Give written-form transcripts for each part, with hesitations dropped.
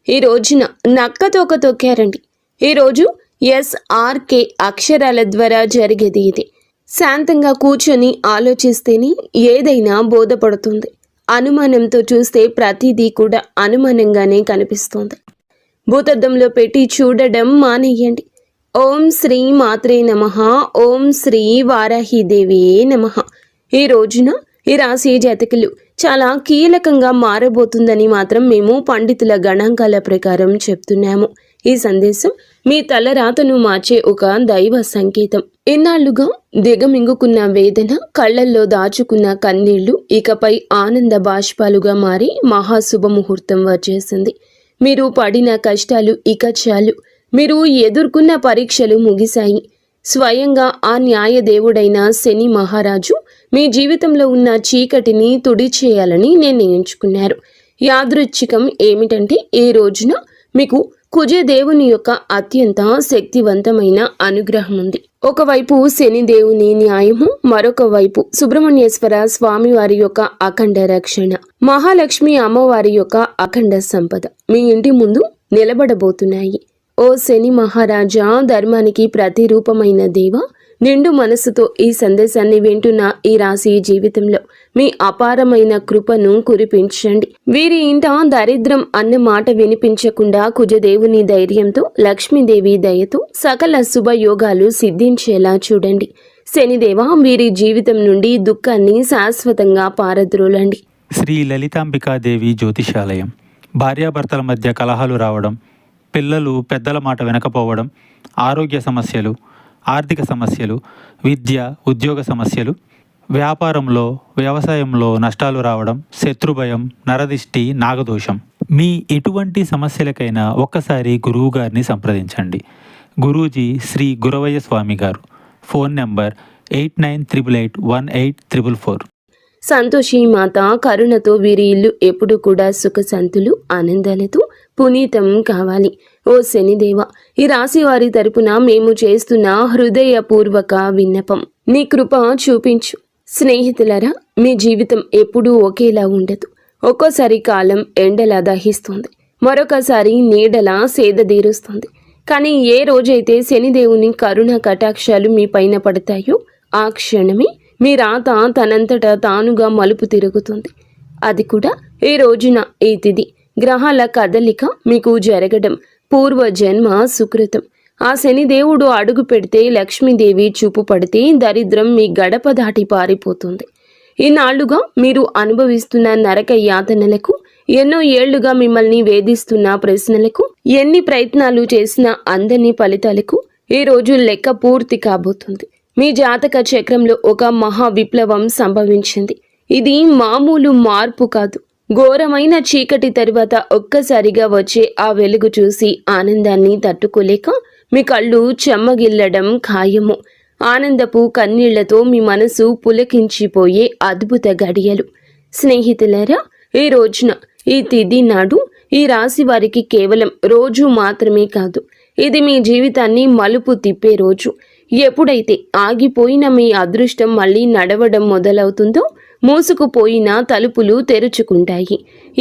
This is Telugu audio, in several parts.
ఈ రోజున నక్క తోక తొక్కారండి. ఈరోజు SRK అక్షరాల ద్వారా జరిగేది ఇది. శాంతంగా కూర్చొని ఆలోచిస్తేనే ఏదైనా బోధపడుతుంది. అనుమానంతో చూస్తే ప్రతిదీ కూడా అనుమానంగానే కనిపిస్తుంది. భూతద్దంలో పెట్టి చూడడం మానేయండి. ఓం శ్రీ మాత్రే నమః. ఓం శ్రీ వారాహిదేవి నమః. ఈ రోజున ఈ రాశి జాతకులు చాలా కీలకంగా మారబోతుందని మాత్రం మేము పండితుల గణాంకాల ప్రకారం చెప్తున్నాము. ఈ సందేశం మీ తలరాతను మార్చే ఒక దైవ సంకేతం. ఇన్నాళ్లుగా దిగమింగుకున్న వేదన, కళ్లల్లో దాచుకున్న కన్నీళ్లు ఇకపై ఆనంద బాష్పాలుగా మారి మహాశుభముహూర్తం వచ్చేసింది. మీరు పడిన కష్టాలు ఇక చాలు. మీరు ఎదుర్కొన్న పరీక్షలు ముగిశాయి. స్వయంగా ఆ న్యాయదేవుడైన శని మహారాజు మీ జీవితంలో ఉన్న చీకటిని తుడిచేయాలని నిర్ణయించుకున్నారు. యాదృచ్ఛికం ఏమిటంటే ఈ రోజున మీకు కుజదేవుని యొక్క అత్యంత శక్తివంతమైన అనుగ్రహం ఉంది. ఒకవైపు శనిదేవుని న్యాయము, మరొక వైపు సుబ్రహ్మణ్యేశ్వర స్వామి వారి యొక్క అఖండ రక్షణ, మహాలక్ష్మి అమ్మవారి యొక్క అఖండ సంపద మీ ఇంటి ముందు నిలబడబోతున్నాయి. ఓ శని మహారాజా, ధర్మానికి ప్రతిరూపమైన దేవ, నిండు మనసుతో ఈ సందేశాన్ని వింటున్న ఈ రాశి జీవితంలో మీ అపారమైన కృపను కురిపించండి. వీరి ఇంట దరిద్రం అన్న మాట వినిపించకుండా కుజదేవుని ధైర్యంతో, లక్ష్మీదేవి దయతో సకల శుభయోగాలు సిద్ధించేలా చూడండి. శనిదేవ, వీరి జీవితం నుండి దుఃఖాన్ని శాశ్వతంగా పారద్రోలండి. శ్రీ లలితాంబికాదేవి జ్యోతిషాలయం. భార్యాభర్తల మధ్య కలహాలు రావడం, పిల్లలు పెద్దల మాట వినకపోవడం, ఆరోగ్య సమస్యలు, ఆర్థిక సమస్యలు, విద్య ఉద్యోగ సమస్యలు, వ్యాపారంలో వ్యవసాయంలో నష్టాలు రావడం, శత్రుభయం, నరదిష్టి, నాగదోషం, మీ ఎటువంటి సమస్యలకైనా ఒక్కసారి గురువు గారిని సంప్రదించండి. గురూజీ శ్రీ గురవయ్య స్వామి గారు. Phone number 8988184444. సంతోషి మాత కరుణతో వీరి ఇల్లు ఎప్పుడు కూడా సుఖశాంతులు ఆనందాలతో పునీతం కావాలి. ఓ శనిదేవ, ఈ రాశి వారి తరపున మేము చేస్తున్న హృదయపూర్వక విన్నపం, నీ కృప చూపించు. స్నేహితులరా, మీ జీవితం ఎప్పుడూ ఒకేలా ఉండదు. ఒక్కోసారి కాలం ఎండలా దహిస్తుంది, మరొకసారి నీడలా సేదదీరుస్తుంది. కానీ ఏ రోజైతే శనిదేవుని కరుణ కటాక్షాలు మీ పైన పడతాయో ఆ క్షణమే మీ రాత తనంతటా తానుగా మలుపు తిరుగుతుంది. అది కూడా ఈ రోజున ఈ తిథి గ్రహాల కదలిక మీకు జరగడం పూర్వజన్మ సుకృతం. ఆ శనిదేవుడు అడుగు పెడితే, లక్ష్మీదేవి చూపు పడితే దరిద్రం మీ గడప దాటి పారిపోతుంది. ఈనాళ్లుగా మీరు అనుభవిస్తున్న నరక యాతనలకు, ఎన్నో ఏళ్లుగా మిమ్మల్ని వేధిస్తున్న ప్రశ్నలకు, ఎన్ని ప్రయత్నాలు చేసినా అందని ఫలితాలకు ఈ రోజు లెక్క పూర్తి కాబోతుంది. మీ జాతక చక్రంలో ఒక మహా విప్లవం సంభవించింది. ఇది మామూలు మార్పు కాదు. ఘోరమైన చీకటి తరువాత ఒక్కసారిగా వచ్చే ఆ వెలుగు చూసి ఆనందాన్ని తట్టుకోలేక మీ కళ్ళు చెమ్మగిల్లడం ఖాయము. ఆనందపు కన్నీళ్లతో మీ మనసు పులకించిపోయే అద్భుత గడియలు. స్నేహితులారా, ఈ రోజున ఈ తిథి నాడు ఈ రాశి వారికి కేవలం రోజు మాత్రమే కాదు, ఇది మీ జీవితాన్ని మలుపు తిప్పే రోజు. ఎప్పుడైతే ఆగిపోయిన మీ అదృష్టం మళ్ళీ నడవడం మొదలవుతుందో మూసుకుపోయిన తలుపులు తెరుచుకుంటాయి.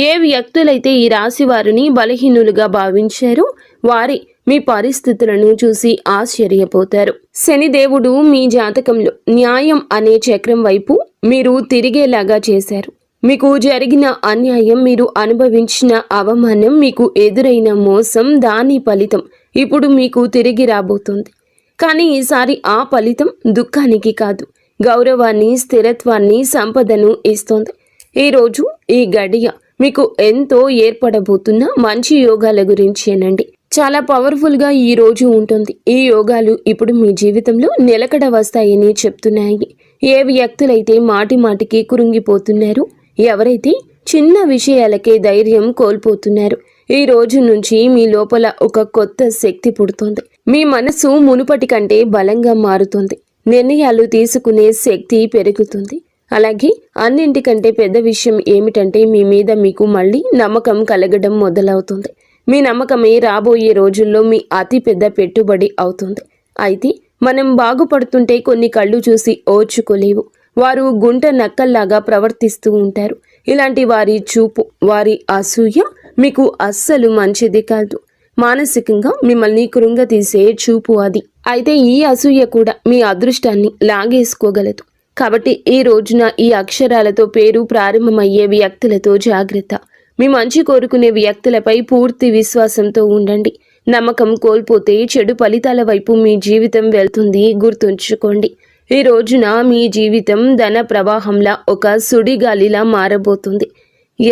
ఏ వ్యక్తులైతే ఈ రాశి వారిని బలహీనులుగా భావించారో వారే మీ పరిస్థితులను చూసి ఆశ్చర్యపోతారు. శనిదేవుడు మీ జాతకంలో న్యాయం అనే చక్రం వైపు మీరు తిరిగేలాగా చేశారు. మీకు జరిగిన అన్యాయం, మీరు అనుభవించిన అవమానం, మీకు ఎదురైన మోసం, దాని ఫలితం ఇప్పుడు మీకు తిరిగి రాబోతుంది. కానీ ఈసారి ఆ ఫలితం దుఃఖానికి కాదు, గౌరవాన్ని, స్థిరత్వాన్ని, సంపదను ఇస్తోంది. ఈరోజు ఈ గడియ మీకు ఎంతో ఏర్పడబోతున్న మంచి యోగాల గురించేనండి. చాలా పవర్ఫుల్గా ఈ రోజు ఉంటుంది. ఈ యోగాలు ఇప్పుడు మీ జీవితంలో నిలకడ వస్తాయని చెప్తున్నాయి. ఏ వ్యక్తులైతే మాటి మాటికి కురుంగిపోతున్నారు, ఎవరైతే చిన్న విషయాలకే ధైర్యం కోల్పోతున్నారు, ఈ రోజు నుంచి మీ లోపల ఒక కొత్త శక్తి పుడుతోంది. మీ మనసు మునుపటి కంటే బలంగా మారుతుంది. నిర్ణయాలు తీసుకునే శక్తి పెరుగుతుంది. అలాగే అన్నింటికంటే పెద్ద విషయం ఏమిటంటే మీ మీద మీకు మళ్ళీ నమ్మకం కలగడం మొదలవుతుంది. మీ నమ్మకమే రాబోయే రోజుల్లో మీ అతి పెద్ద పెట్టుబడి అవుతుంది. అయితే మనం బాగుపడుతుంటే కొన్ని కళ్ళు చూసి ఓర్చుకోలేవు. వారు గుంట నక్కల్లాగా ప్రవర్తిస్తూ ఉంటారు. ఇలాంటి వారి చూపు, వారి అసూయ మీకు అస్సలు మంచిది కాదు. మానసికంగా మిమ్మల్ని కృంగతీసే చూపు అది. అయితే ఈ అసూయ కూడా మీ అదృష్టాన్ని లాగేసుకోగలదు. కాబట్టి ఈ రోజున ఈ అక్షరాలతో పేరు ప్రారంభమయ్యే వ్యక్తులతో జాగ్రత్త. మీ మంచి కోరుకునే వ్యక్తులపై పూర్తి విశ్వాసంతో ఉండండి. నమ్మకం కోల్పోతే చెడు ఫలితాల వైపు మీ జీవితం వెళ్తుంది, గుర్తుంచుకోండి. ఈ రోజున మీ జీవితం ధన ప్రవాహంలా ఒక సుడిగాలిలా మారబోతుంది.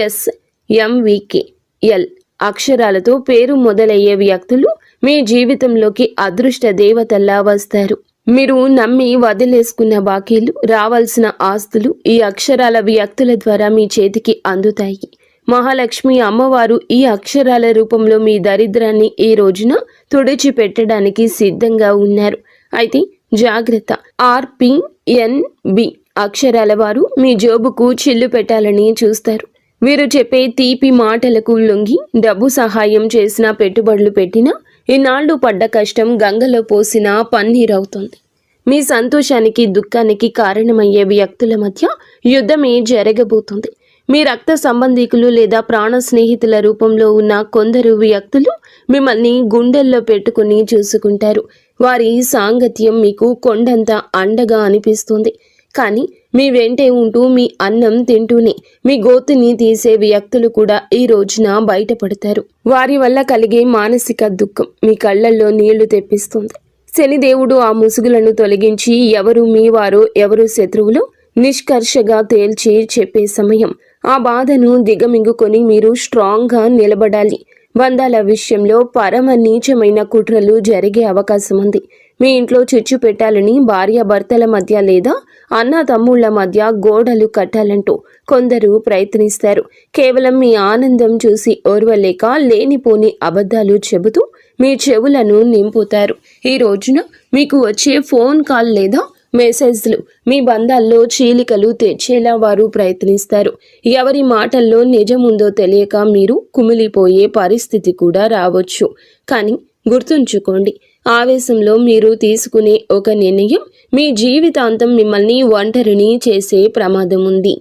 SMVKL అక్షరాలతో పేరు మొదలయ్యే వ్యక్తులు మీ జీవితంలోకి అదృష్ట దేవతల్లా వస్తారు. మీరు నమ్మి వదిలేసుకున్న బాకీలు, రావాల్సిన ఆస్తులు ఈ అక్షరాల వ్యక్తుల ద్వారా మీ చేతికి అందుతాయి. మహాలక్ష్మి అమ్మవారు ఈ అక్షరాల రూపంలో మీ దరిద్రాన్ని ఈ రోజున తుడిచిపెట్టడానికి సిద్ధంగా ఉన్నారు. అయితే జాగ్రత్త. RPNB అక్షరాల వారు మీ జోబుకు చిల్లు పెట్టాలని చూస్తారు. వీరు చెప్పే తీపి మాటలకు లొంగి డబ్బు సహాయం చేసినా, పెట్టుబడులు పెట్టినా ఇన్నాళ్లు పడ్డ కష్టం గంగలో పోసిన పన్నీరవుతుంది. మీ సంతోషానికి దుఃఖానికి కారణమయ్యే వ్యక్తుల మధ్య యుద్ధమే జరగబోతుంది. మీ రక్త సంబంధికులు లేదా ప్రాణ స్నేహితుల రూపంలో ఉన్న కొందరు వ్యక్తులు మిమ్మల్ని గుండెల్లో పెట్టుకుని చూసుకుంటారు. వారి సాంగత్యం మీకు కొండంత అండగా అనిపిస్తుంది. కానీ మీ వెంటే ఉంటూ మీ అన్నం తింటూనే మీ గోతుని తీసే వ్యక్తులు కూడా ఈ రోజున బయటపడతారు. వారి వల్ల కలిగే మానసిక దుఃఖం మీ కళ్ళల్లో నీళ్లు తెప్పిస్తుంది. శనిదేవుడు ఆ ముసుగులను తొలగించి ఎవరు మీ వారో ఎవరు శత్రువులో నిష్కర్షగా తేల్చి చెప్పే సమయం. ఆ బాధను దిగమింగుకొని మీరు స్ట్రాంగ్గా నిలబడాలి. బంధాల విషయంలో పరమ నీచమైన కుట్రలు జరిగే అవకాశం ఉంది. మీ ఇంట్లో చిచ్చు పెట్టాలని భార్యాభర్తల మధ్య లేదా అన్న తమ్ముళ్ల మధ్య గోడలు కట్టాలంటూ కొందరు ప్రయత్నిస్తారు. కేవలం మీ ఆనందం చూసి ఓర్వలేక లేనిపోని అబద్ధాలు చెబుతూ మీ చెవులను నింపుతారు. ఈ రోజున మీకు వచ్చే ఫోన్ కాల్ లేదా మెసేజ్లు మీ బంధాల్లో చీలికలు తెచ్చేలా వారు ప్రయత్నిస్తారు. ఎవరి మాటల్లో నిజముందో తెలియక మీరు కుమిలిపోయే పరిస్థితి కూడా రావచ్చు. కానీ గుర్తుంచుకోండి, ఆవేశంలో మీరు తీసుకునే ఒక నిర్ణయం మీ జీవితాంతం మిమ్మల్ని ఒంటరిని చేసే ప్రమాదం ఉంది.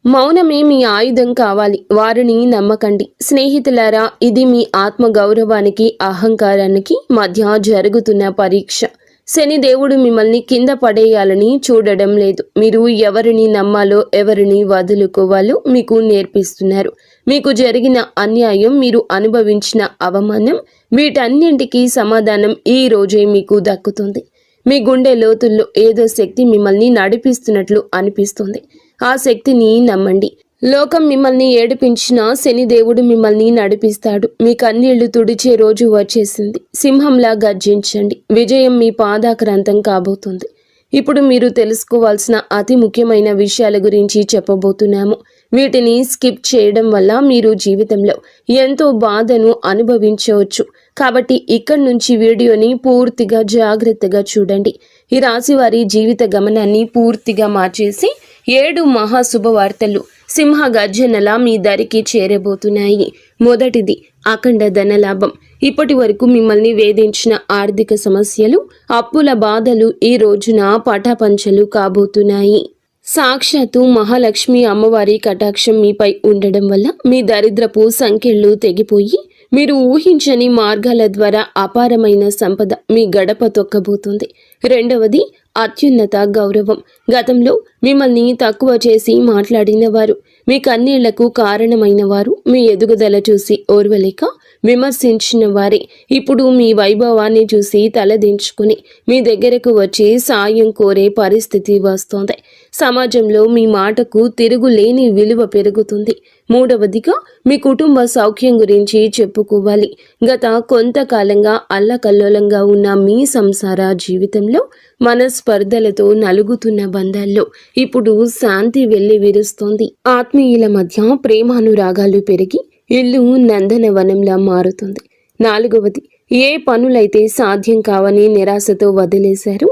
మౌనమే మీ ఆయుధం కావాలి. వారిని నమ్మకండి. స్నేహితులారా, ఇది మీ ఆత్మగౌరవానికి, అహంకారానికి మధ్య జరుగుతున్న పరీక్ష. శనిదేవుడు మిమ్మల్ని కింద పడేయాలని చూడడం లేదు. మీరు ఎవరిని నమ్మాలో, ఎవరిని వదులుకోవాలో మీకు నేర్పిస్తున్నారు. మీకు జరిగిన అన్యాయం, మీరు అనుభవించిన అవమానం, వీటన్నింటికీ సమాధానం ఈ రోజే మీకు దక్కుతుంది. మీ గుండె లోతుల్లో ఏదో శక్తి మిమ్మల్ని నడిపిస్తున్నట్లు అనిపిస్తుంది. ఆ శక్తిని నమ్మండి. లోకం మిమ్మల్ని ఏడిపించినా శనిదేవుడు మిమ్మల్ని నడిపిస్తాడు. మీ కన్నీళ్లు తుడిచే రోజు వచ్చేసింది. సింహంలా గర్జించండి. విజయం మీ పాదాక్రాంతం కాబోతుంది. ఇప్పుడు మీరు తెలుసుకోవాల్సిన అతి ముఖ్యమైన విషయాల గురించి చెప్పబోతున్నాము. వీటిని స్కిప్ చేయడం వల్ల మీరు జీవితంలో ఎంతో బాధను అనుభవించవచ్చు. కాబట్టి ఇక్కడి నుంచి వీడియోని పూర్తిగా జాగ్రత్తగా చూడండి. ఈ రాశి వారి జీవిత గమనాన్ని పూర్తిగా మార్చేసి 7 మహాశుభవార్తలు సింహ గర్జనలా మీ దరికి చేరబోతున్నాయి. మొదటిది అఖండ ధనలాభం. ఇప్పటి వరకు మిమ్మల్ని వేధించిన ఆర్థిక సమస్యలు, అప్పుల బాధలు ఈ రోజున పటాపంచలు కాబోతున్నాయి. సాక్షాత్తు మహాలక్ష్మి అమ్మవారి కటాక్షం మీపై ఉండడం వల్ల మీ దరిద్రపు సంఖ్యలు తెగిపోయి మీరు ఊహించని మార్గాల ద్వారా అపారమైన సంపద మీ గడప తొక్కబోతుంది. రెండవది అత్యున్నత గౌరవం. గతంలో మిమ్మల్ని తక్కువ చేసి మాట్లాడిన వారు, మీ కన్నీళ్లకు కారణమైన వారు, మీ ఎదుగుదల చూసి ఓర్వలేక విమర్శించిన వారే ఇప్పుడు మీ వైభవాన్ని చూసి తలదించుకుని మీ దగ్గరకు వచ్చి సాయం కోరే పరిస్థితి వస్తోంది. సమాజంలో మీ మాటకు తిరుగులేని విలువ పెరుగుతుంది. మూడవదిగా మీ కుటుంబ సౌఖ్యం గురించి చెప్పుకోవాలి. గత కొంతకాలంగా అల్లకల్లోలంగా ఉన్న మీ సంసార జీవితంలో మనస్పర్ధలతో నలుగుతున్న బంధాల్లో ఇప్పుడు శాంతి వెళ్లి విరుస్తోంది. ఆత్మీయుల మధ్య ప్రేమానురాగాలు పెరిగి ఇల్లు నందనవనంలా మారుతుంది. నాలుగవది, ఏ పనులైతే సాధ్యం కావని నిరాశతో వదిలేశారో,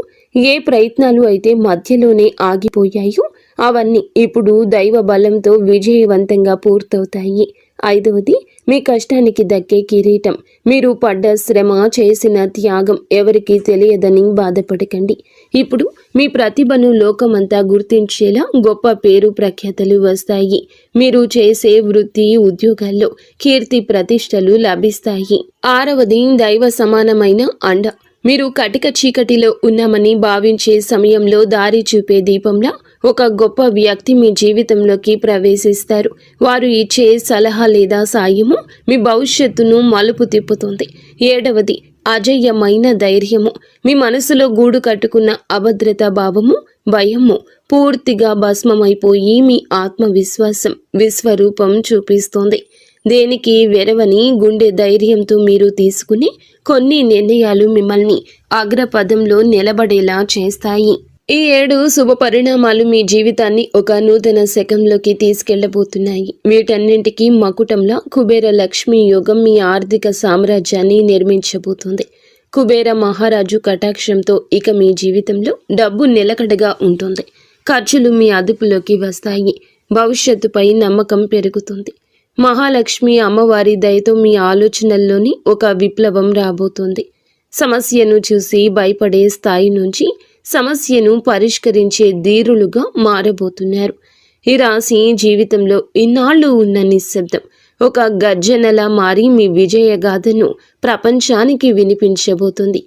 ఏ ప్రయత్నాలు అయితే మధ్యలోనే ఆగిపోయాయో అవన్నీ ఇప్పుడు దైవ బలంతో విజయవంతంగా పూర్తవుతాయి. 5వది మీ కష్టానికి దక్కే కిరీటం. మీరు పడ్డ శ్రమ, చేసిన త్యాగం ఎవరికీ తెలియదని బాధపడకండి. ఇప్పుడు మీ ప్రతిభను లోకమంతా గుర్తించేలా గొప్ప పేరు ప్రఖ్యాతలు వస్తాయి. మీరు చేసే వృత్తి, ఉద్యోగాల్లో కీర్తి ప్రతిష్టలు లభిస్తాయి. 6వది దైవ సమానమైన అండ. మీరు కటిక చీకటిలో ఉన్నామని భావించే సమయంలో దారి చూపే దీపంలా ఒక గొప్ప వ్యక్తి మీ జీవితంలోకి ప్రవేశిస్తారు. వారు ఇచ్చే సలహా లేదా సాయము మీ భవిష్యత్తును మలుపు తిప్పుతుంది. 7వది అజేయమైన ధైర్యము. మీ మనసులో గూడు కట్టుకున్న అభద్రతా భావము, భయము పూర్తిగా భస్మమైపోయి మీ ఆత్మవిశ్వాసం విశ్వరూపం చూపిస్తోంది. దేనికి వెరవని గుండె ధైర్యంతో మీరు తీసుకునే కొన్ని నిర్ణయాలు మిమ్మల్ని అగ్రపదంలో నిలబడేలా చేస్తాయి. ఈ 7 శుభ పరిణామాలు మీ జీవితాన్ని ఒక నూతన శకంలోకి తీసుకెళ్లబోతున్నాయి. వీటన్నింటికీ మకుటంలా కుబేర లక్ష్మీ యోగం మీ ఆర్థిక సామ్రాజ్యాన్ని నిర్మించబోతుంది. కుబేర మహారాజు కటాక్షంతో ఇక మీ జీవితంలో డబ్బు నిలకడగా ఉంటుంది. ఖర్చులు మీ అదుపులోకి వస్తాయి. భవిష్యత్తుపై నమ్మకం పెరుగుతుంది. మహాలక్ష్మి అమ్మవారి దయతో మీ ఆలోచనల్లోని ఒక విప్లవం రాబోతుంది. సమస్యను చూసి భయపడే స్థాయి నుంచి సమస్యను పరిష్కరించే ధీరులుగా మారబోతున్నారు. ఈ రాశి జీవితంలో ఇన్నాళ్ళు ఉన్న నిశ్శబ్దం ఒక గర్జనలా మారి మీ విజయగాథను ప్రపంచానికి వినిపించబోతుంది.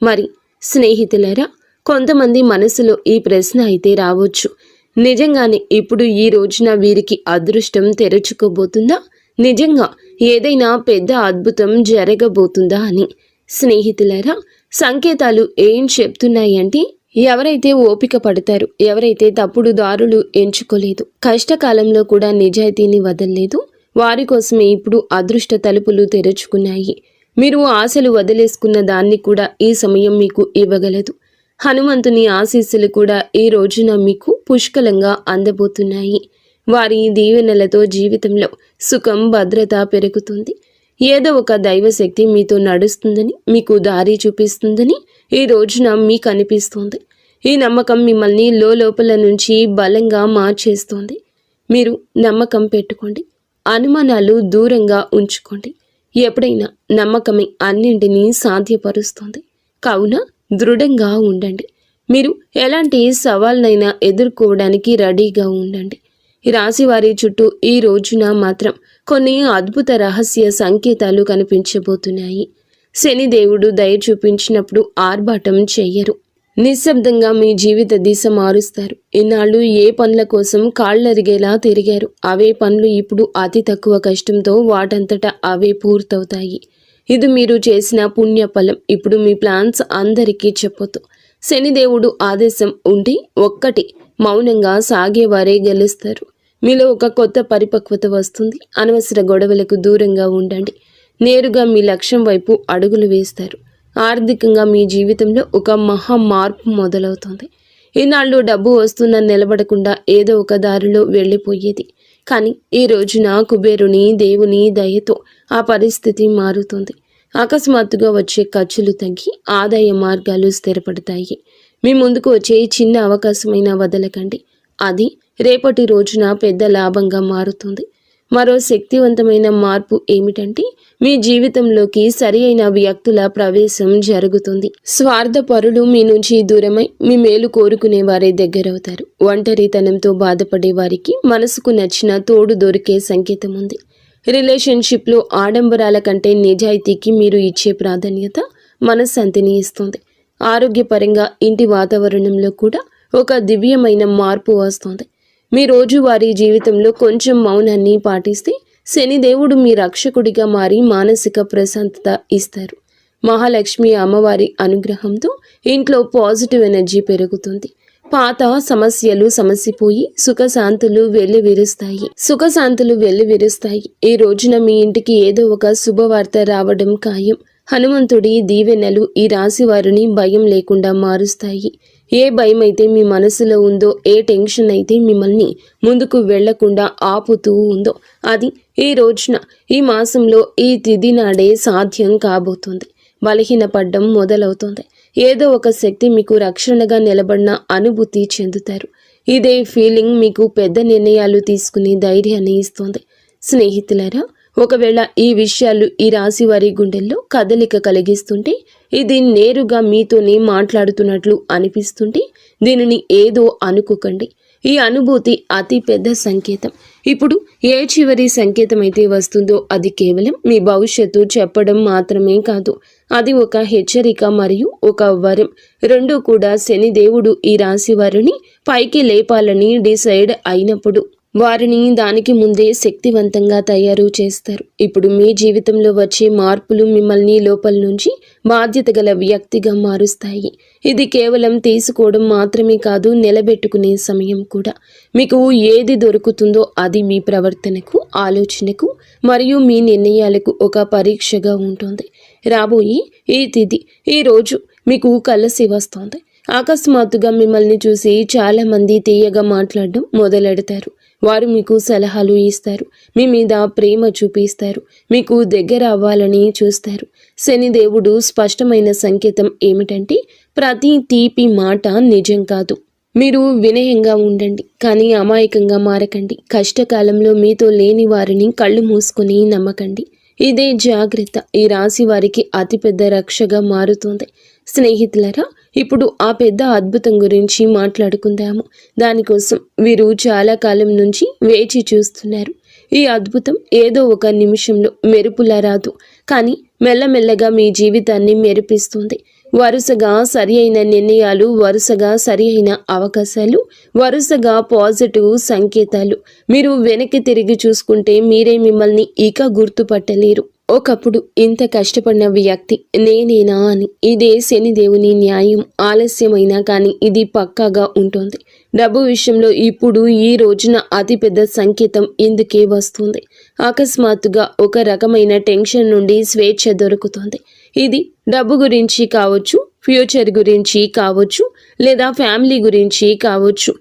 మరి స్నేహితులారా, కొంతమంది మనసులో ఈ ప్రశ్న అయితే రావచ్చు, నిజంగానే ఇప్పుడు ఈ రోజున వీరికి అదృష్టం తెరుచుకోబోతుందా? నిజంగా ఏదైనా పెద్ద అద్భుతం జరగబోతుందా అని. స్నేహితులారా, సంకేతాలు ఏం చెప్తున్నాయంటే, ఎవరైతే ఓపిక పడతారు, ఎవరైతే తప్పుడు దారులు ఎంచుకోలేదు, కష్టకాలంలో కూడా నిజాయితీని వదలలేదు, వారి కోసమే ఇప్పుడు అదృష్ట తలుపులు తెరుచుకున్నాయి. మీరు ఆశలు వదిలేసుకున్న దాన్ని కూడా ఈ సమయం మీకు ఇవ్వగలదు. హనుమంతుని ఆశీస్సులు కూడా ఈ రోజున మీకు పుష్కలంగా అందబోతున్నాయి. వారి దీవెనలతో జీవితంలో సుఖం, భద్రత పెరుగుతుంది. ఏదో ఒక దైవశక్తి మీతో నడుస్తుందని, మీకు దారి చూపిస్తుందని ఈ రోజున మీకు అనిపిస్తుంది. ఈ నమ్మకం మిమ్మల్ని లోపల నుంచి బలంగా మార్చేస్తుంది. మీరు నమ్మకం పెట్టుకోండి. అనుమానాలు దూరంగా ఉంచుకోండి. ఎప్పుడైనా నమ్మకమే అన్నింటినీ సాధ్యపరుస్తుంది. కావున దృఢంగా ఉండండి. మీరు ఎలాంటి సవాల్నైనా ఎదుర్కోవడానికి రెడీగా ఉండండి. ఈ రాశి వారి చుట్టూ ఈ రోజున మాత్రం కొన్ని అద్భుత రహస్య సంకేతాలు కనిపించబోతున్నాయి. శనిదేవుడు దయ చూపించినప్పుడు ఆర్భాటం చెయ్యరు. నిశ్శబ్దంగా మీ జీవిత దిశ మారుస్తారు. ఇన్నాళ్ళు ఏ పనుల కోసం కాళ్ళరిగేలా తిరిగారు, అవే పనులు ఇప్పుడు అతి తక్కువ కష్టంతో వాటంతటా అవే పూర్తవుతాయి. ఇది మీరు చేసిన పుణ్యఫలం. ఇప్పుడు మీ ప్లాన్స్ అందరికీ చెప్పొద్దు. శనిదేవుడు ఆదేశం ఉండి ఒక్కటి మౌనంగా సాగేవారే గెలుస్తారు. మీలో ఒక కొత్త పరిపక్వత వస్తుంది. అనవసర గొడవలకు దూరంగా ఉండండి. నేరుగా మీ లక్ష్యం వైపు అడుగులు వేస్తారు. ఆర్థికంగా మీ జీవితంలో ఒక మహా మార్పు మొదలవుతుంది. ఈనాళ్ళు డబ్బు వస్తుందని నిలబడకుండా ఏదో ఒక దారిలో వెళ్ళిపోయేది. కానీ ఈ రోజున కుబేరుని దేవుని దయతో ఆ పరిస్థితి మారుతుంది. అకస్మాత్తుగా వచ్చే ఖర్చులు తగ్గి ఆదాయ మార్గాలు స్థిరపడతాయి. మీ ముందుకు వచ్చే చిన్న అవకాశమైనా వదలకండి. అది రేపటి రోజున పెద్ద లాభంగా మారుతుంది. మరో శక్తివంతమైన మార్పు ఏమిటంటే, మీ జీవితంలోకి సరి అయిన వ్యక్తుల ప్రవేశం జరుగుతుంది. స్వార్థపరులు మీ నుంచి దూరమై మీ మేలు కోరుకునే వారే దగ్గరవుతారు. ఒంటరితనంతో బాధపడే వారికి మనసుకు నచ్చిన తోడు దొరికే సంకేతం ఉంది. రిలేషన్షిప్లో ఆడంబరాల కంటే నిజాయితీకి మీరు ఇచ్చే ప్రాధాన్యత మనశ్శాంతిని ఇస్తుంది. ఆరోగ్యపరంగా ఇంటి వాతావరణంలో కూడా ఒక దివ్యమైన మార్పు వస్తుంది. మీ రోజువారీ జీవితంలో కొంచెం మౌనాన్ని పాటిస్తే శనిదేవుడు మీ రక్షకుడిగా మారి మానసిక ప్రశాంతత ఇస్తారు. మహాలక్ష్మి అమ్మవారి అనుగ్రహంతో ఇంట్లో పాజిటివ్ ఎనర్జీ పెరుగుతుంది. పాత సమస్యలు సమసిపోయి సుఖశాంతులు వెల్లివిరుస్తాయి. ఈ రోజున మీ ఇంటికి ఏదో ఒక శుభవార్త రావడం ఖాయం. హనుమంతుడి దీవెనలు ఈ రాశి వారిని భయం లేకుండా మారుస్తాయి. ఏ భయం అయితే మీ మనసులో ఉందో, ఏ టెన్షన్ అయితే మిమ్మల్ని ముందుకు వెళ్లకుండా ఆపుతూ ఉందో, అది ఈ రోజున, ఈ మాసంలో, ఈ తిథి నాడే సాధ్యం కాబోతుంది. బలహీనపడ్డం మొదలవుతుంది. ఏదో ఒక శక్తి మీకు రక్షణగా నిలబడిన అనుభూతి చెందుతారు. ఇదే ఫీలింగ్ మీకు పెద్ద నిర్ణయాలు తీసుకునే ధైర్యాన్ని ఇస్తుంది. స్నేహితులారా, ఒకవేళ ఈ విషయాలు ఈ రాశి వారి గుండెల్లో కదలిక కలిగిస్తుంటే, ఇది నేరుగా మీతోనే మాట్లాడుతున్నట్లు అనిపిస్తుంటే దీనిని ఏదో అనుకోకండి. ఈ అనుభూతి అతి పెద్ద సంకేతం. ఇప్పుడు ఏ చివరి సంకేతం అయితే వస్తుందో అది కేవలం మీ భవిష్యత్తు చెప్పడం మాత్రమే కాదు, అది ఒక హెచ్చరిక మరియు ఒక వరం. రెండూ కూడా శనిదేవుడు ఈ రాశి వారిని పైకి లేపాలని డిసైడ్ అయినప్పుడు వారిని దానికి ముందే శక్తివంతంగా తయారు చేస్తారు. ఇప్పుడు మీ జీవితంలో వచ్చే మార్పులు మిమ్మల్ని లోపల నుంచి బాధ్యత గల వ్యక్తిగా మారుస్తాయి. ఇది కేవలం తీసుకోవడం మాత్రమే కాదు, నిలబెట్టుకునే సమయం కూడా. మీకు ఏది దొరుకుతుందో అది మీ ప్రవర్తనకు, ఆలోచనకు మరియు మీ నిర్ణయాలకు ఒక పరీక్షగా ఉంటుంది. రాబోయే ఈ తిథి, ఈ రోజు మీకు కలిసి వస్తుంది. అకస్మాత్తుగా మిమ్మల్ని చూసి చాలామంది తీయగా మాట్లాడడం మొదలెడతారు. వారు మీకు సలహాలు ఇస్తారు, మీ మీద ప్రేమ చూపిస్తారు, మీకు దగ్గర అవ్వాలని చూస్తారు. శనిదేవుడు స్పష్టమైన సంకేతం ఏమిటంటే, ప్రతి తీపి మాట నిజం కాదు. మీరు వినయంగా ఉండండి, కానీ అమాయకంగా మారకండి. కష్టకాలంలో మీతో లేని వారిని కళ్ళు మూసుకొని నమ్మకండి. ఇదే జాగ్రత్త ఈ రాశి వారికి అతిపెద్ద రక్షగా మారుతుంది. స్నేహితులరా, ఇప్పుడు ఆ పెద్ద అద్భుతం గురించి మాట్లాడుకుందాము. దానికోసం వీరు చాలా కాలం నుంచి వేచి చూస్తున్నారు. ఈ అద్భుతం ఏదో ఒక నిమిషంలో మెరుపులా రాదు, కానీ మెల్లమెల్లగా మీ జీవితాన్ని మెరిపిస్తుంది. వరుసగా సరి అయిన నిర్ణయాలు, వరుసగా సరి అయిన అవకాశాలు, వరుసగా పాజిటివ్ సంకేతాలు. మీరు వెనక్కి తిరిగి చూసుకుంటే మీరే మిమ్మల్ని ఇక గుర్తుపట్టలేరు. ఒకప్పుడు ఇంత కష్టపడిన వ్యక్తి నేనేనా అని. ఇదే శనిదేవుని న్యాయం. ఆలస్యమైనా కానీ ఇది పక్కాగా ఉంటుంది. డబ్బు విషయంలో ఇప్పుడు ఈ రోజున అతిపెద్ద సంకేతం ఇందుకే వస్తుంది. అకస్మాత్తుగా ఒక రకమైన టెన్షన్ నుండి స్వేచ్ఛ దొరుకుతుంది. ఇది డబ్బు గురించి కావచ్చు, ఫ్యూచర్ గురించి కావచ్చు, లేదా ఫ్యామిలీ గురించి కావచ్చు.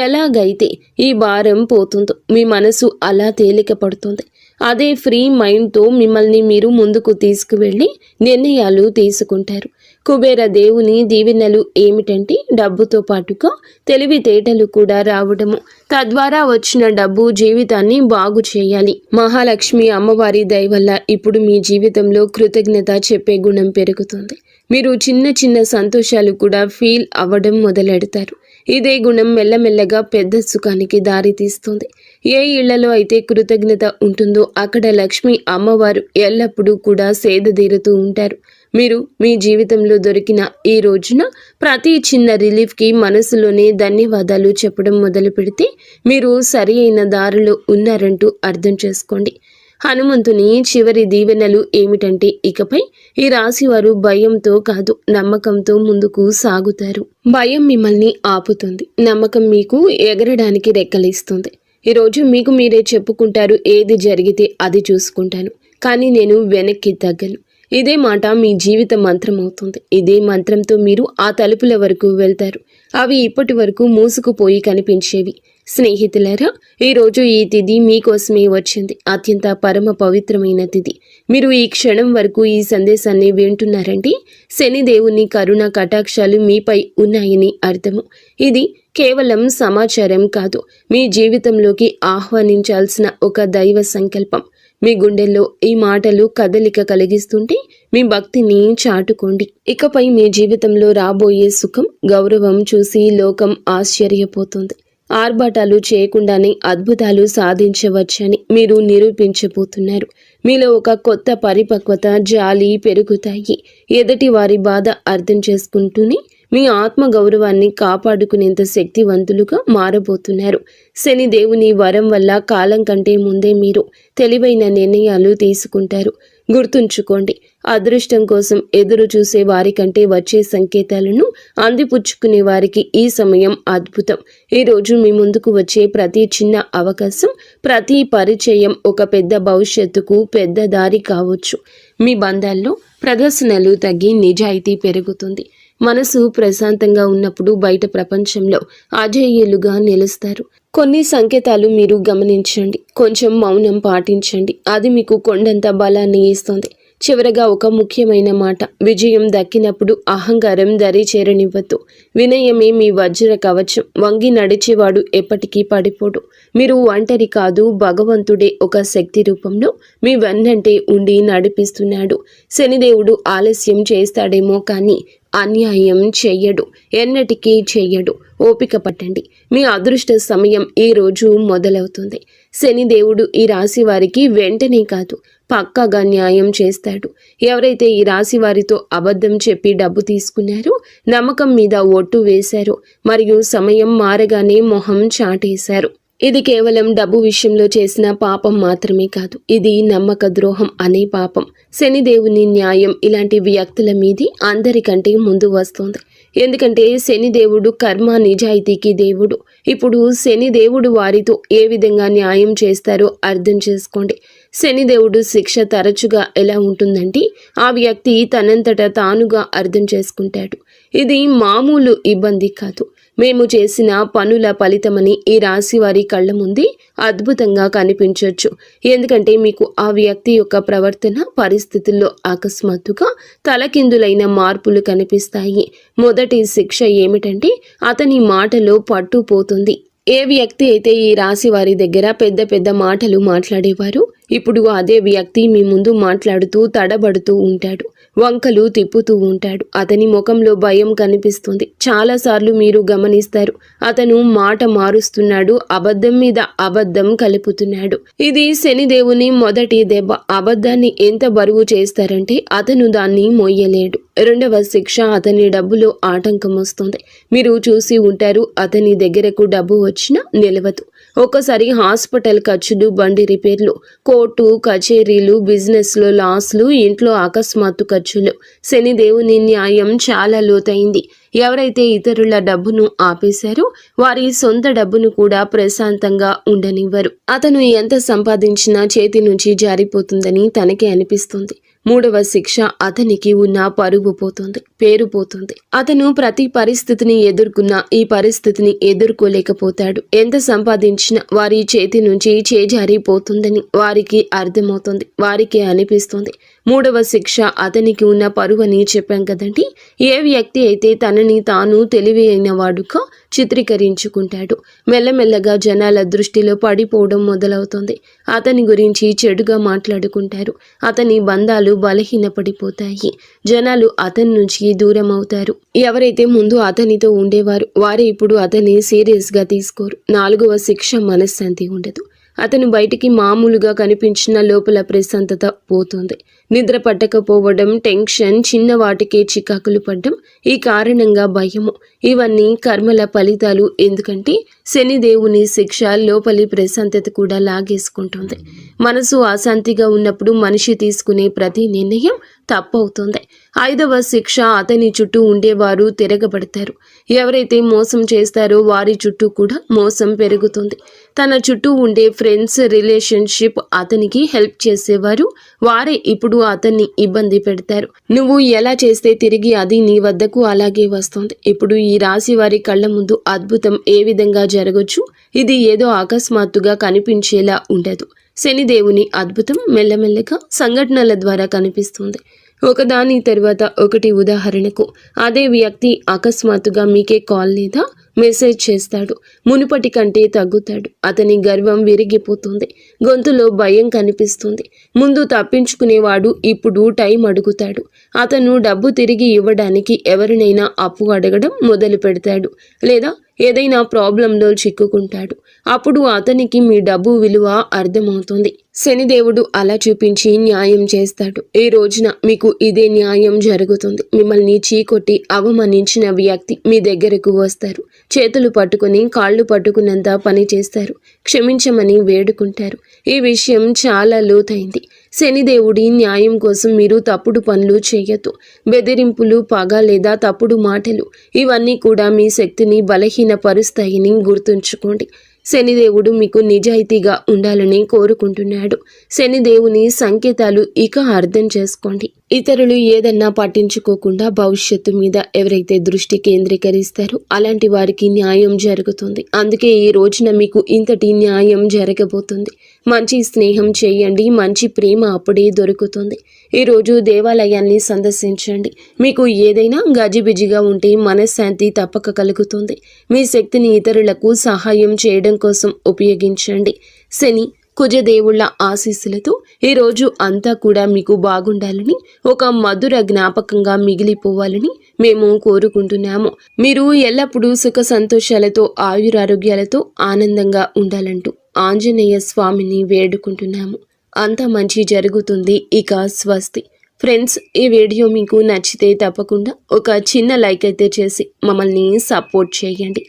ఎలాగైతే ఈ భారం పోతుందో మీ మనసు అలా తేలిక పడుతుంది. అదే ఫ్రీ మైండ్తో మిమ్మల్ని మీరు ముందుకు తీసుకువెళ్ళి నిర్ణయాలు తీసుకుంటారు. కుబేర దేవుని దీవెనలు ఏమిటంటే, డబ్బుతో పాటుగా తెలివితేటలు కూడా రావడము. తద్వారా వచ్చిన డబ్బు జీవితాన్ని బాగు చేయాలి. మహాలక్ష్మి అమ్మవారి దయ వల్ల ఇప్పుడు మీ జీవితంలో కృతజ్ఞత చెప్పే గుణం పెరుగుతుంది. మీరు చిన్న చిన్న సంతోషాలు కూడా ఫీల్ అవ్వడం మొదలెడతారు. ఇదే గుణం మెల్లమెల్లగా పెద్ద సుఖానికి దారితీస్తుంది. ఏ ఇళ్లలో అయితే కృతజ్ఞత ఉంటుందో అక్కడ లక్ష్మి అమ్మవారు ఎల్లప్పుడూ కూడా సేదతీరుతూ ఉంటారు. మీరు మీ జీవితంలో దొరికిన ఈ రోజున ప్రతి చిన్న రిలీఫ్కి మనసులోనే ధన్యవాదాలు చెప్పడం మొదలు పెడితే మీరు సరి అయిన దారిలో ఉన్నారంటూ అర్థం చేసుకోండి. హనుమంతుని చివరి దీవెనలు ఏమిటంటే, ఇకపై ఈ రాశివారు భయంతో కాదు, నమ్మకంతో ముందుకు సాగుతారు. భయం మిమ్మల్ని ఆపుతుంది, నమ్మకం మీకు ఎగరడానికి రెక్కలిస్తుంది. ఈరోజు మీకు మీరే చెప్పుకుంటారు, ఏది జరిగితే అది చూసుకుంటాను, కానీ నేను వెనక్కి తగ్గను. ఇదే మాట మీ జీవిత మంత్రం అవుతుంది. ఇదే మంత్రంతో మీరు ఆ తలుపుల వరకు వెళ్తారు. అవి ఇప్పటి వరకు మూసుకుపోయి కనిపించేవి. స్నేహితులారా, ఈరోజు ఈ తిథి మీకోసమే వచ్చింది. అత్యంత పరమ పవిత్రమైన తిథి. మీరు ఈ క్షణం వరకు ఈ సందేశాన్ని వింటున్నారంటే శనిదేవుని కరుణ కటాక్షాలు మీపై ఉన్నాయని అర్థము. ఇది కేవలం సమాచారం కాదు, మీ జీవితంలోకి ఆహ్వానించాల్సిన ఒక దైవ సంకల్పం. మీ గుండెల్లో ఈ మాటలు కదలిక కలిగిస్తుంటే మీ భక్తిని చాటుకోండి. ఇకపై మీ జీవితంలో రాబోయే సుఖం, గౌరవం చూసి లోకం ఆశ్చర్యపోతుంది. ఆర్భాటాలు చేయకుండానే అద్భుతాలు సాధించవచ్చని మీరు నిరూపించబోతున్నారు. మీలో ఒక కొత్త పరిపక్వత, జాలి పెరుగుతాయి. ఎదుటి వారి బాధ అర్థం చేసుకుంటూనే మీ ఆత్మ గౌరవాన్ని కాపాడుకునేంత శక్తివంతులుగా మారబోతున్నారు. శని దేవుని వరం వల్ల కాలం కంటే ముందే మీరు తెలివైన నిర్ణయాలు తీసుకుంటారు. గుర్తుంచుకోండి, అదృష్టం కోసం ఎదురు చూసే వారికంటే వచ్చే సంకేతాలను అందిపుచ్చుకునే వారికి ఈ సమయం అద్భుతం. ఈరోజు మీ ముందుకు వచ్చే ప్రతి చిన్న అవకాశం, ప్రతి పరిచయం ఒక పెద్ద భవిష్యత్తుకు పెద్ద దారి కావచ్చు. మీ బంధాల్లో ప్రదర్శనలు తగ్గి నిజాయితీ పెరుగుతుంది. మనసు ప్రశాంతంగా ఉన్నప్పుడు బయట ప్రపంచంలో అజేయులుగా నిలుస్తారు. కొన్ని సంకేతాలు మీరు గమనించండి, కొంచెం మౌనం పాటించండి. అది మీకు కొండంత బలాన్ని ఇస్తుంది. చివరగా ఒక ముఖ్యమైన మాట, విజయం దక్కినప్పుడు అహంకారం దరి చేరనివ్వద్దు. వినయమే మీ వజ్ర కవచం. వంగి నడిచేవాడు ఎప్పటికీ పడిపోడు. మీరు ఒంటరి కాదు, భగవంతుడే ఒక శక్తి రూపంలో మీ వెన్నంటే ఉండి నడిపిస్తున్నాడు. శనిదేవుడు ఆలస్యం చేస్తాడేమో కానీ అన్యాయం చెయ్యడు, ఎన్నటికీ చెయ్యడు. ఓపిక పట్టండి, మీ అదృష్ట సమయం ఈ రోజు మొదలవుతుంది. శనిదేవుడు ఈ రాశి వారికి వెంటనే కాదు, పక్కాగా న్యాయం చేస్తాడు. ఎవరైతే ఈ రాశి వారితో అబద్ధం చెప్పి డబ్బు తీసుకున్నారో, నమ్మకం మీద ఒట్టు వేశారో, మరియు సమయం మారగానే మొహం చాటేశారు, ఇది కేవలం డబ్బు విషయంలో చేసిన పాపం మాత్రమే కాదు, ఇది నమ్మక ద్రోహం అనే పాపం. శనిదేవుని న్యాయం ఇలాంటి వ్యక్తుల మీది అందరికంటే ముందు వస్తుంది. ఎందుకంటే శనిదేవుడు కర్మ నిజాయితీకి దేవుడు. ఇప్పుడు శనిదేవుడు వారితో ఏ విధంగా న్యాయం చేస్తారో అర్థం చేసుకోండి. శనిదేవుడు శిక్ష తరచుగా ఎలా ఉంటుందంటే, ఆ వ్యక్తి తనంతట తానుగా అర్థం చేసుకుంటాడు. ఇది మామూలు ఇబ్బంది కాదు, మేము చేసిన పనుల ఫలితమని ఈ రాశి వారి కళ్ళ ముందే అద్భుతంగా కనిపించవచ్చు. ఎందుకంటే మీకు ఆ వ్యక్తి యొక్క ప్రవర్తన పరిస్థితుల్లో అకస్మాత్తుగా తలకిందులైన మార్పులు కనిపిస్తాయి. మొదటి శిక్ష ఏమిటంటే, అతని మాటలో పట్టు పోతుంది. ఏ వ్యక్తి అయితే ఈ రాశి వారి దగ్గర పెద్ద పెద్ద మాటలు మాట్లాడేవారు, ఇప్పుడు అదే వ్యక్తి మీ ముందు మాట్లాడుతూ తడబడుతూ ఉంటాడు, వంకలు తిప్పుతూ ఉంటాడు. అతని ముఖంలో భయం కనిపిస్తుంది. చాలాసార్లు మీరు గమనిస్తారు, అతను మాట మారుస్తున్నాడు, అబద్ధం మీద అబద్ధం కలుపుతున్నాడు. ఇది శనిదేవుని మొదటి దెబ్బ. అబద్ధాన్ని ఎంత బరువు చేస్తారంటే అతను దాన్ని మొయ్యలేడు. రెండవ శిక్ష, అతని డబ్బులో ఆటంకం వస్తుంది. మీరు చూసి ఉంటారు, అతని దగ్గరకు డబ్బు వచ్చినా నిలవదు. ఒక్కసారి హాస్పిటల్ ఖర్చులు, బండి రిపేర్లు, కోర్టు కచేరీలు, బిజినెస్లో లాస్లు, ఇంట్లో అకస్మాత్తు ఖర్చులు. శనిదేవుని న్యాయం చాలా లోతైంది. ఎవరైతే ఇతరుల డబ్బును ఆపేశారో వారి సొంత డబ్బును కూడా ప్రశాంతంగా ఉండనివ్వరు. అతను ఎంత సంపాదించినా చేతి నుంచి జారిపోతుందని తనకే అనిపిస్తుంది. మూడవ శిక్ష, అతనికి ఉన్న పరువు పోతుంది, పేరు పోతుంది. అతను ప్రతి పరిస్థితిని ఎదుర్కొన్నా ఈ పరిస్థితిని ఎదుర్కోలేకపోతాడు. ఎంత సంపాదించినా వారి చేతి నుంచి చేజారిపోతుందని వారికి అర్థమవుతుంది, వారికి అనిపిస్తుంది. మూడవ శిక్ష, అతనికి ఉన్న పరువు అని చెప్పాం కదండి. ఏ వ్యక్తి అయితే తనని తాను తెలివి అయిన వాడుగా చిత్రీకరించుకుంటాడు, మెల్లమెల్లగా జనాల దృష్టిలో పడిపోవడం మొదలవుతుంది. అతని గురించి చెడుగా మాట్లాడుకుంటారు, అతని బంధాలు బలహీనపడిపోతాయి, జనాలు అతని నుంచి దూరం అవుతారు. ఎవరైతే ముందు అతనితో ఉండేవారు వారే ఇప్పుడు అతన్ని సీరియస్గా తీసుకోరు. నాలుగవ శిక్ష, మనశ్శాంతి ఉండదు. అతను బయటికి మామూలుగా కనిపించిన లోపల ప్రశాంతత పోతుంది. నిద్ర పట్టకపోవడం, టెన్షన్, చిన్న వాటికే చికాకులు పడ్డం, ఈ కారణంగా భయము, ఇవన్నీ కర్మల ఫలితాలు. ఎందుకంటే శనిదేవుని శిక్ష లోపలి ప్రశాంతత కూడా లాగేసుకుంటుంది. మనసు అశాంతిగా ఉన్నప్పుడు మనిషి తీసుకునే ప్రతి నిర్ణయం తప్పవుతుంది. ఐదవ శిక్ష, అతని చుట్టూ ఉండేవారు తిరగబడతారు. ఎవరైతే మోసం చేస్తారో వారి చుట్టూ కూడా మోసం పెరుగుతుంది. తన చుట్టూ ఉండే ఫ్రెండ్స్, రిలేషన్షిప్, అతనికి హెల్ప్ చేసేవారు వారే ఇప్పుడు అతన్ని ఇబ్బంది పెడతారు. నువ్వు ఎలా చేస్తే తిరిగి అది నీ వద్దకు అలాగే వస్తుంది. ఇప్పుడు ఈ రాశి వారి కళ్ళ ముందు అద్భుతం ఏ విధంగా జరగచ్చు, ఇది ఏదో అకస్మాత్తుగా కనిపించేలా ఉండదు. శనిదేవుని అద్భుతం మెల్లమెల్లగా సంఘటనల ద్వారా కనిపిస్తుంది, ఒకదాని తర్వాత ఒకటి. ఉదాహరణకు, అదే వ్యక్తి అకస్మాత్తుగా మీకే కాల్ లేదా మెసేజ్ చేస్తాడు. మునుపటి కంటే తగ్గుతాడు. అతని గర్వం విరిగిపోతుంది, గొంతులో భయం కనిపిస్తుంది. ముందు తప్పించుకునేవాడు ఇప్పుడు టైం అడుగుతాడు. అతను డబ్బు తిరిగి ఇవ్వడానికి ఎవరినైనా అప్పు అడగడం మొదలు పెడతాడు, లేదా ఏదైనా ప్రాబ్లంలో చిక్కుకుంటాడు. అప్పుడు అతనికి మీ డబ్బు విలువ అర్థమవుతుంది. శనిదేవుడు అలా చూపించి న్యాయం చేస్తాడు. ఈ రోజున మీకు ఇదే న్యాయం జరుగుతుంది. మిమ్మల్ని చీకొట్టి అవమానించిన వ్యక్తి మీ దగ్గరకు వస్తారు. చేతులు పట్టుకుని కాళ్ళు పట్టుకున్నంత పని చేస్తారు. క్షమించమని వేడుకుంటారు. ఈ విషయం చాలా లోతైంది. శనిదేవుడి న్యాయం కోసం మీరు తప్పుడు పనులు చేయొద్దు. బెదిరింపులు, పగ లేదా తప్పుడు మాటలు, ఇవన్నీ కూడా మీ శక్తిని బలహీనపరుస్తాయని గుర్తుంచుకోండి. శనిదేవుడు మీకు నిజాయితీగా ఉండాలని కోరుకుంటున్నాడు. శనిదేవుని సంకేతాలు ఇక అర్థం చేసుకోండి. ఇతరులు ఏదన్నా పట్టించుకోకుండా భవిష్యత్తు మీద ఎవరైతే దృష్టి కేంద్రీకరిస్తారో అలాంటి వారికి న్యాయం జరుగుతుంది. అందుకే ఈ రోజున మీకు ఇంతటి న్యాయం జరగబోతుంది. మంచి స్నేహం చేయండి, మంచి ప్రేమ అప్పుడే దొరుకుతుంది. ఈరోజు దేవాలయాన్ని సందర్శించండి. మీకు ఏదైనా గజిబిజిగా ఉంటే మనశ్శాంతి తప్పక కలుగుతుంది. మీ శక్తిని ఇతరులకు సహాయం చేయడం కోసం ఉపయోగించండి. శని కుజదేవుళ్ల ఆశీస్సులతో ఈరోజు అంతా కూడా మీకు బాగుండాలని, ఒక మధుర జ్ఞాపకంగా మిగిలిపోవాలని మేము కోరుకుంటున్నాము. మీరు ఎల్లప్పుడూ సుఖ సంతోషాలతో ఆయురారోగ్యాలతో ఆనందంగా ఉండాలంటూ ఆంజనేయ స్వామిని వేడుకుంటున్నాము. అంతా మంచి జరుగుతుంది. ఇక స్వస్తి. ఫ్రెండ్స్, ఈ వీడియో మీకు నచ్చితే తప్పకుండా ఒక చిన్న లైక్ అయితే చేసి మమ్మల్ని సపోర్ట్ చేయండి.